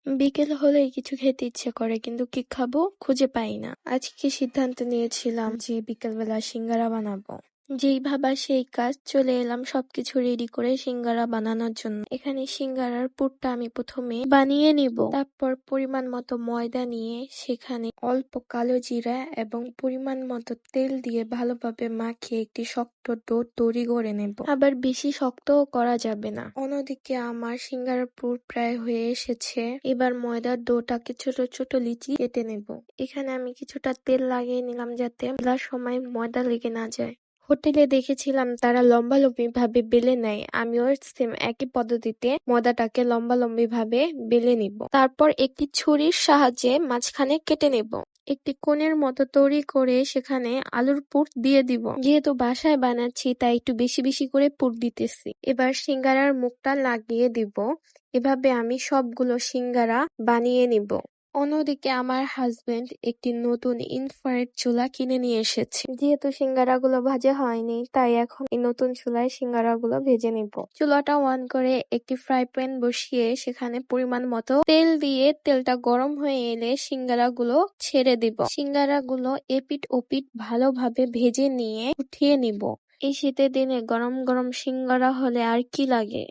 বিকেল হলেই কিছু খেতে ইচ্ছে করে, কিন্তু কি খাবো খুঁজে পাই না। আজকে সিদ্ধান্ত নিয়েছিলাম যে বিকেলবেলা সিঙ্গারা বানাবো। যেই ভাবা সেই কাজ, চলে এলাম সবকিছু রেডি করে সিঙ্গারা বানানোর জন্য। এখানে সিঙ্গারার পুরটা আমি প্রথমে বানিয়ে নিব। তারপর পরিমাণ মতো ময়দা নিয়ে সেখানে অল্প কালো জিরা এবং পরিমাণ মতো তেল দিয়ে ভালোভাবে মাখিয়ে একটি শক্ত ডো তৈরি করে নেব। আবার বেশি শক্তও করা যাবে না। অন্যদিকে আমার সিঙ্গারার পুর প্রায় হয়ে এসেছে। এবার ময়দার ডোটাকে ছোট ছোট লিচি কেটে নেব। এখানে আমি কিছুটা তেল লাগিয়ে নিলাম যাতে বেলার সময় ময়দা লেগে না যায়। হোটেলে দেখেছিলাম তারা লম্বালম্বি ভাবে বেলে নেয়, আমিও সেম একই পদ্ধতিতে ময়দাটাকে লম্বালম্বি ভাবে বেলে নিব। তারপর একটি ছুরির সাহায্যে মাঝখানে কেটে নেব। একটি কোণের মতো তৈরি করে সেখানে আলুর পুর দিয়ে দিব। যেহেতু বাসায় বানাচ্ছি তাই একটু বেশি বেশি করে পুর দিতেছি। এবার সিঙ্গারার মুখটা লাগিয়ে দিব। এভাবে আমি সবগুলো সিঙ্গারা বানিয়ে নিব। অন্যদিকে আমার হাজবেন্ড একটি নতুন ইনফ্রারেড চুলা কিনে নিয়ে এসেছে। যেহেতু সিঙ্গারাগুলো ভাজা হয়নি তাই এখন এই নতুন চুলায় সিঙ্গারাগুলো ভেজে নিব। চুলাটা অন করে একটি ফ্রাই প্যান বসিয়ে সেখানে পরিমাণ মতো তেল দিয়ে তেলটা গরম হয়ে এলে সিঙ্গারাগুলো ছেড়ে দিব। সিঙ্গারাগুলো এপিট ওপিট ভালোভাবে ভেজে নিয়ে উঠিয়ে নিব। এই শীতের দিনে গরম গরম সিঙ্গারা হলে আর কি লাগে।